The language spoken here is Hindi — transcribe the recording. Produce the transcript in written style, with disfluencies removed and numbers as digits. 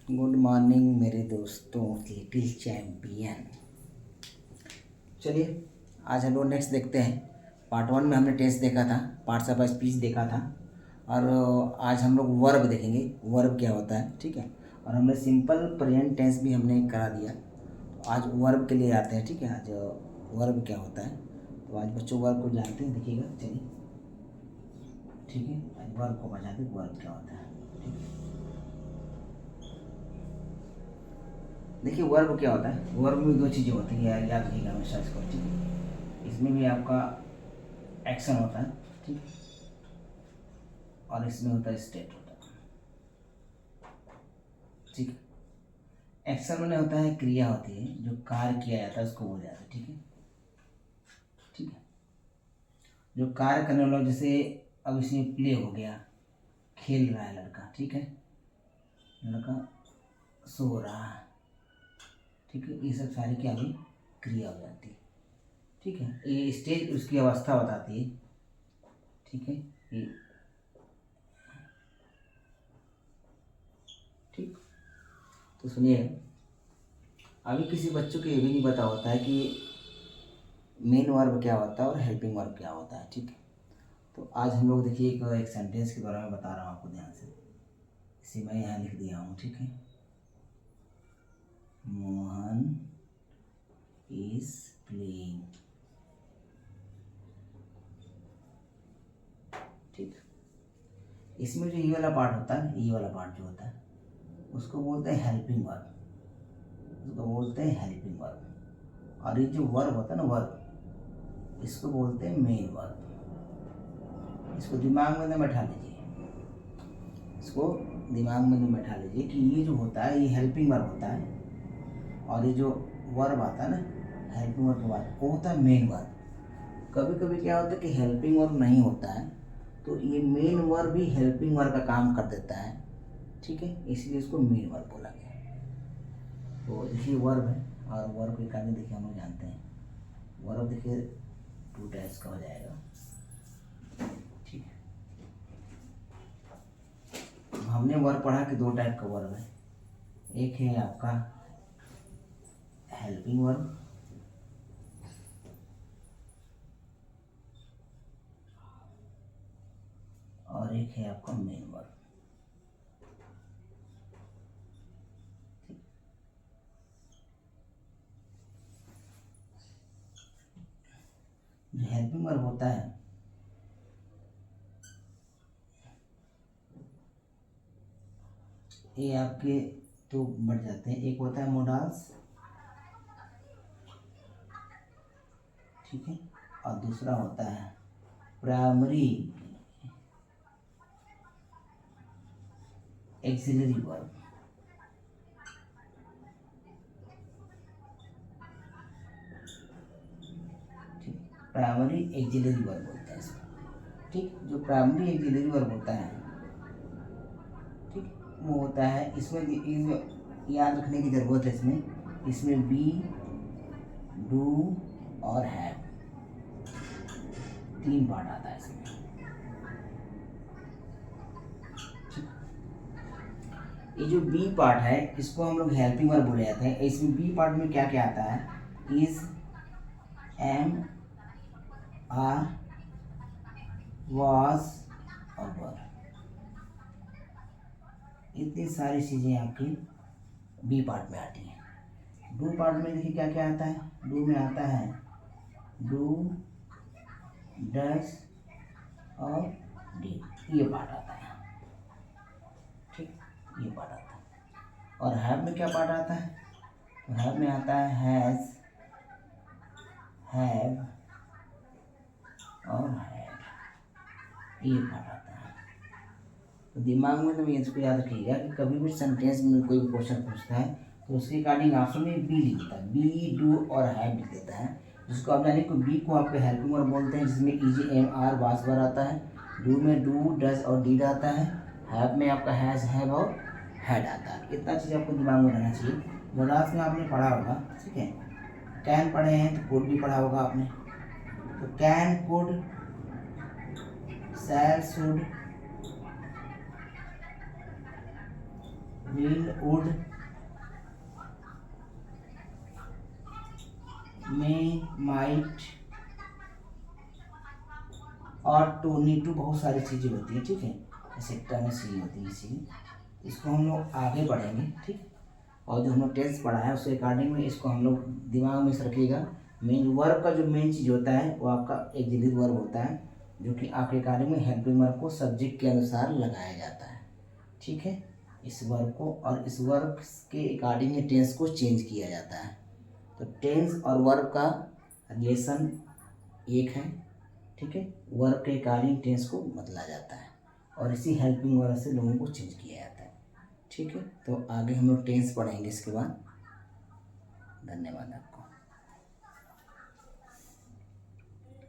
गुड मॉर्निंग मेरे दोस्तों, लिटिल चैम्पियन। चलिए आज हम लोग नेक्स्ट देखते हैं। पार्ट 1 में हमने टेंस देखा था, पार्ट्स ऑफ स्पीच देखा था, और आज हम लोग वर्ब देखेंगे, वर्ब क्या होता है। ठीक है, और हमने सिंपल प्रेजेंट टेंस भी हमने करा दिया। आज वर्ब के लिए आते हैं। ठीक है, आज वर्ब क्या होता है, तो आज बच्चों वर्ब को जानते हैं, देखिएगा। चलिए ठीक है, आज वर्ब को बताते हैं वर्ब क्या होता है। ठीक है, देखिए वर्ब क्या होता है। वर्ब में दो चीज़ें होती हैं, याद रखिएगा हमेशा इसको। ठीक है, इसमें भी आपका एक्शन होता है, ठीक है, और इसमें होता है स्टेट होता है। ठीक है, एक्शन में होता है क्रिया होती है, जो कार्य किया जाता है उसको बोला जाता है। ठीक है, ठीक है, जो कार्य करने वाला, जैसे अब इसमें प्ले हो गया, खेल रहा है लड़का। ठीक है, लड़का सो रहा है। ठीक है, ये सब सारी क्या हुई, क्रिया हो जाती है। ठीक है, ये स्टेज उसकी अवस्था बताती है। ठीक है, ये ठीक। तो सुनिए, अभी किसी बच्चों को ये भी नहीं पता होता है कि मेन वर्ब क्या होता है और हेल्पिंग वर्ब क्या होता है। ठीक है, तो आज हम लोग देखिए एक सेंटेंस के द्वारा मैं बता रहा हूँ आपको, ध्यान से। इसे मैं यहाँ लिख दिया हूँ। ठीक है, मोहन इज प्लेइंग। ठीक, इसमें जो ये वाला पार्ट होता है, ये वाला पार्ट जो होता है, उसको बोलते हैं हेल्पिंग वर्ब, उसको बोलते हैं हेल्पिंग वर्ब। और ये जो वर्ब होता है ना, वर्ब, इसको बोलते हैं मेन वर्ब। इसको दिमाग में ना बैठा लीजिए, इसको दिमाग में ना बैठा लीजिए कि ये जो होता है ये हेल्पिंग वर्ब होता है, और ये जो वर्ब आता है ना हेल्पिंग वर्ब के बाद, वो होता है मेन वर्ब। कभी कभी क्या होता है कि हेल्पिंग वर्ब नहीं होता है, तो ये मेन वर्ब भी हेल्पिंग वर्ब का काम कर देता है। ठीक है, इसलिए इसको मेन वर्ब बोला गया। तो देखिए वर्ब है, और वर्ब के कार्य देखिए हम लोग जानते हैं। वर्ब देखिए 2 टाइप्स का हो जाएगा। ठीक है, हमने वर्ब पढ़ा कि 2 टाइप का वर्ब है। एक है आपका हेल्पिंग वर्ब, और एक है आपका मेन वर्ब। जो हेल्पिंग वर्ब होता है, ये आपके तो बढ़ जाते हैं। एक होता है मोडाल्स, ठीक है, और दूसरा होता है प्राइमरी एक्सिलरी वर्ब। ठीक, प्राइमरी एक्सिलरी वर्ब बोलते हैं इसको। ठीक, जो प्राइमरी एक्सिलरी वर्ब होता है, ठीक, वो होता है इसमें याद रखने की ज़रूरत है। इसमें बी, डू और हैव, 3 पार्ट आता है इसमें। ये जो बी पार्ट है, इसको हम लोग हेल्पिंग वर्ब बोले जाते हैं। इसमें बी पार्ट में क्या क्या आता है, इज, एम, आर, वाज और वर। इतनी सारी चीज़ें आपकी बी पार्ट में आती हैं। डू पार्ट में देखिए क्या क्या आता है। डू में आता है डू, डज और डी, ये पार्ट आता है। ठीक, ये पार्ट आता है। और हैव में क्या पार्ट आता है, तो हैव में आता है हैज़, हैव और हैड, ये पार्ट आता है। तो दिमाग में तो इसको याद रखिएगा कि कभी भी सेंटेंस में कोई क्वेश्चन पूछता है तो उसके अकॉर्डिंग ऑप्शन में बी लिख देता है, बी, डू और हैव लिख देता है। जिसको आप जाने को बी को आपके हेल्पिंग वर्ब बोलते हैं, जिसमें इजी, एम, आर, वाज, वर आता है। डू में डू, डज और डीड आता है। हैव में आपका हैज़, हैव और हैड आता है। इतना चीज़ आपको दिमाग में रहना चाहिए। जोनास में आपने पढ़ा होगा, ठीक है, कैन पढ़े हैं तो कुड भी पढ़ा होगा आपने। तो can, could, shall, should, will, would, may, might और टू, नीड टू, बहुत सारी चीज़ें होती हैं, ठीक है। ऐसे टर्म सी होती है इसी, इसको हम लोग आगे पढ़ेंगे, ठीक। और जो हम लोग टेंस पढ़ा है उसके अकॉर्डिंग में इसको हम लोग दिमाग में से रखिएगा। मेन वर्ब का जो मेन चीज़ होता है वो आपका एक्जिलेटरी वर्ब होता है, जो कि आपके अकॉर्डिंग में हेल्पिंग वर्ब को सब्जेक्ट के अनुसार लगाया जाता है, ठीक है। इस वर्ब को और इस वर्ब के अकॉर्डिंग टेंस को चेंज किया जाता है। तो टेंस और वर्ब का रिलेशन एक है, ठीक है। वर्ब के अकॉर्डिंग टेंस को बदला जाता है और इसी हेल्पिंग वर्ब से लोगों को चेंज किया जाता है, ठीक है। तो आगे हम लोग टेंस पढ़ेंगे इसके बाद। धन्यवाद।